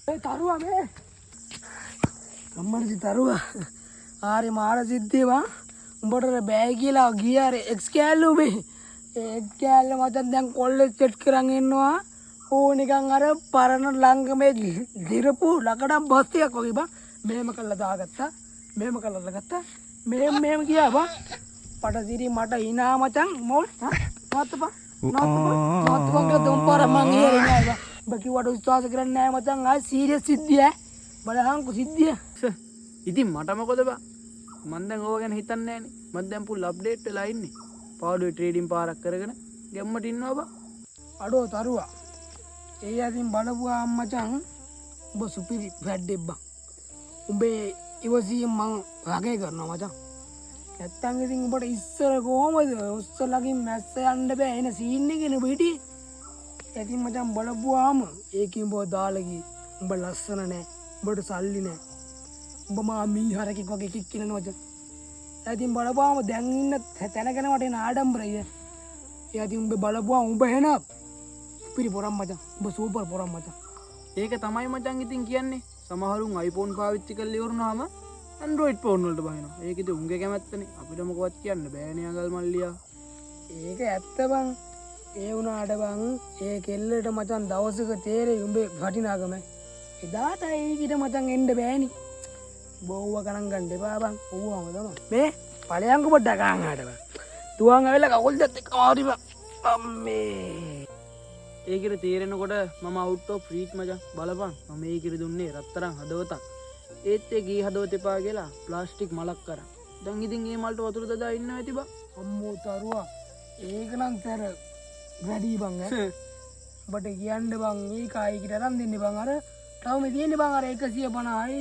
තරුවා මේ අම්මනදි තරුවා ආරි මාර සිද්ධේවා උඹට බෑ කියලා ගියාර එක්ස් කෑල්ලු මේ ඒ කෑල්ල මචං දැන් කොල්ලෙ සෙට් කරන් ඉන්නවා ඕ නිකන් අර පරණ ලංගමේ දිරපු ලකඩම් බස් එකක් වගේ බං මෙහෙම කළා දාගත්තා මෙහෙම කළා ගත්තා මෙහෙම ගියා බං පටසිරි මට hina මචං මොල් නවත්තපන් නවත්තපන් දුම්පාර මං ඉහරේ නෑ බං ඔබ කිව්වට විශ්වාස කරන්නේ නෑ මචං ආයි සීරියස් සිද්ධිය බලහන්කෝ සිද්ධිය ඉතින් මට මොකද බං මන් දැන් ඕව ගැන හිතන්නේ නෑනේ මම දැන් පුල් අප්ඩේට් වෙලා ඉන්නේ පාඩුවේ ට්‍රේඩින් පාරක් කරගෙන ගැම්මට ඉන්නවා බං අඩෝ තරුවා ඒ අදින් බලපුවා මචං ඔබ සුපිරි වැඩේ බං උඹේ ඉවසියෙන් මං වගේ කරනවා මචං නැත්තම් ඉතින් උඹට ඉස්සර කොහමද උස්සලකින් මැස්ස යන්න බෑ එන සීන් එකේ නේ පිටියේ ඉතින් මචං බලපුවාම ඒකේ උඹ දාලා උඹ ලස්සන නෑ උඹට සල්ලි නෑ උඹ මා මීහරකෙක් වගේ කික් කිනනවා මචං ඉතින් බලපුවාම දැන් ඉන්න තැනගෙන මට එන ආඩම්බරය ඉතින් උඹ බලපුවා උඹ එන පිරි පොරම් මචං උඹ සූපර් පොරම් මචං ඒක තමයි මචං ඉතින් කියන්නේ සමහරුන් iPhone පාවිච්චි කරලා ඉවරනවාම Android phone වලට බහිනවා ඒක ඉතින් උන්ගේ කැමැත්තනේ අපිට මොකවත් කියන්න බෑනේ අඟල් මල්ලියා ඒක ඇත්ත බං ඒ වුණාට බං ඒ කෙල්ලට මචං දවසක තේරෙයි උඹේ වටිනාකම එදාට ඒකිට මචං එන්න බෑනි බෝව ගණන් ගන්න එපා බං ඕවම තමයි මේ ඵලයන්ක පොඩ්ඩක් අහන්නට බං තුවන් ඇවිල්ලා කකුල් දෙත් එක්ක මාරි බං අම්මේ ඒකිට තේරෙනකොට මම අවුට් ඔෆ් රීච් මචං බලපන් මම ඒකිට දුන්නේ රත්තරන් හදවතක් ඒත් ඒ ගී හදවත එපා කියලා ප්ලාස්ටික් මලක් කරා දැන් ඉතින් මේ මල්ට වතුර දදා ඉන්නවා ඇති බං අම්මෝ තරුවා ඒක නම් තර වැඩි බං ඈ ඔබට කියන්න බං මේක ආයිකට අරන් දෙන්න බං අර තව මේ තියෙන්නේ බං අර 150යි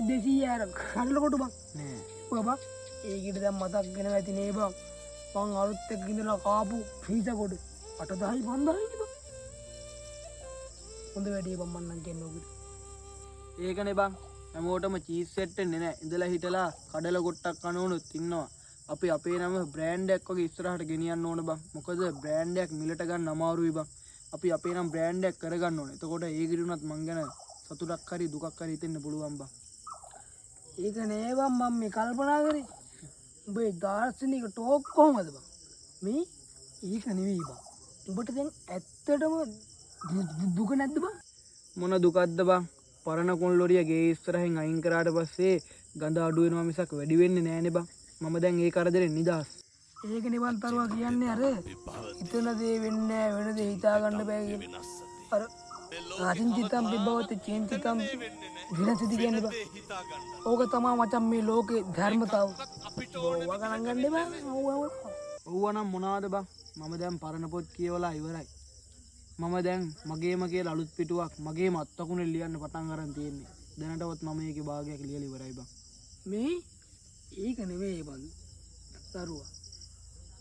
200 අර කඩලකොට බං නෑ ඔය බං ඒකිට දැන් මතක් වෙනවා ඇති නේ බං මං අරුත් එක්ක ඉඳලා කාපු ෆීස කොට 8000යි 5000යි බං හොඳ වැඩේ බං මන්නම් කියන්නේ ඔකට ඒකනේ බං හැමෝටම චීස් සෙට් වෙන්නේ නැහැ ඉඳලා හිටලා කඩල කොට්ටක් කනවනොත් ඉන්නවා අපි අපේ නම බ්‍රෑන්ඩ් එකක් වගේ ඉස්සරහට ගෙනියන්න ඕන බං මොකද බ්‍රෑන්ඩ් එකක් මිලට ගන්න අමාරුයි බං අපි අපේ නම් බ්‍රෑන්ඩ් එකක් කරගන්න ඕනේ එතකොට ඒ ගිරුණත් මං ගැන සතුටක් හරි දුකක් හරි හිතෙන්න පුළුවන් බං ඒක නේ බං මම මේ කල්පනා කරේ උඹේ දාර්ශනික ටෝක් කොහමද බං මේ ඒක නෙවෙයි බං උඹට දැන් ඇත්තටම දුක නැද්ද බං මොන දුකක්ද බං පරණ කොන්ලොරිය ගේ ඉස්සරහින් අයින් කරාට පස්සේ ගඳ අඩු වෙනවා මිසක් වැඩි වෙන්නේ නෑනේ බං මම දැන් ඒ කරදරෙන් නිදහස් ඒක නිවන් තරුවා කියන්නේ අර හිතන දේ වෙන්නේ නෑ වෙන දේ හිතා ගන්න බෑ කියන අර ආචින්තිතම් බිබවත චින්තිතම් විනසිත කියන්නේ බං ඕක තමයි මචං මේ ලෝකේ ධර්මතාව ඕවා ගණන් ගන්න බෑ ඕවා නම් මොනවාද බං මම දැන් පරණ පොත් කියවලා ඉවරයි මම දැන් මගේම කියලා අලුත් පිටුවක් මගේම අත්අකුණේ ලියන්න පටන් ගන්න තියෙන්නේ දැනටවත් මම මේකේ භාගයක් ලියලා ඉවරයි බං මේ ඒක නෙවෙයි බං තරුවා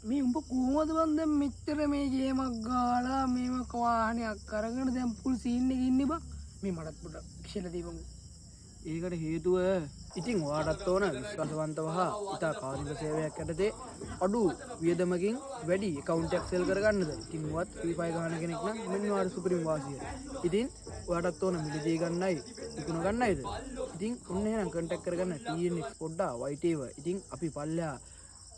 මේ උඹ කොහොමද බං දැන් මෙච්චර මේ ගේමක් ගාලා මේව වාහනයක් අරගෙන දැන් ෆුල් සීන් එකේ ඉන්නේ බං මේ මටත් පොඩ්ඩක් කියලා දීපන් ඒකට හේතුව ඉතින් ඔයාටත් ඕන විශ්වාසවන්තව හා ඉතා කාර්මික සේවයක් යටතේ අඩු වියදමකින් වැඩි account එකක් සෙල් කරගන්නද ඉතින් ඔයත් free fire ගන්න කෙනෙක් නම් මෙන්න ඔයාට සුපිරිම වාසිය ඉතින් ඔයාටත් ඕන මිලදී ගන්නයි විකුණ ගන්නයිද ඉතින් ඔන්න එහෙනම් contact කරගන්න TNX පොඩ්ඩා YTව ඉතින් අපි පල්ලා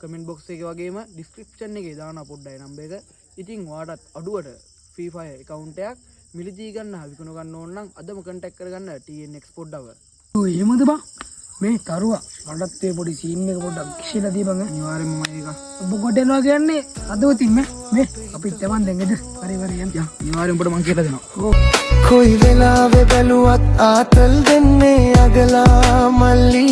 comment box එකේ වගේම description එකේ දානවා පොඩ්ඩයි number එක ඉතින් ඔයාටත් අඩුවට free fire account එකක් මිලදී ගන්න විකුණ ගන්න ඕන නම් අදම contact කරගන්න TNX පොඩ්ඩව ඔය එහෙමද බං මේ තරුවා මටත් ඒ පොඩි සීන් එක පොඩ්ඩක් කියලා දීපන් අනිවාර්යෙන්ම මේක ඔබ කොට යනවා කියන්නේ අදවතින් මේ අපි තමන් දැන් එද හරි හරි යන්න අනිවාර්යෙන් ඔබට මං කියලා දෙනවා කොයි වෙලාවෙ බැලුවත් ආතල් දෙන්නේ අගලා මල්ලි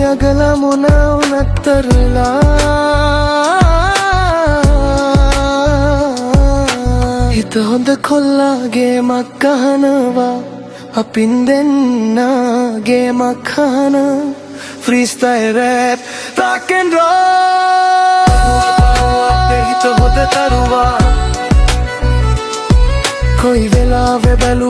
අගලා මොන උනතරලා හිත හොඳ කොල්ලාගේ මක් ගහනවා අපින් දෙන්නගේ මක් හන freestyle rap rock and roll හිත හොඳ තරුවා කොයි වෙලාවෙ බැලුවත්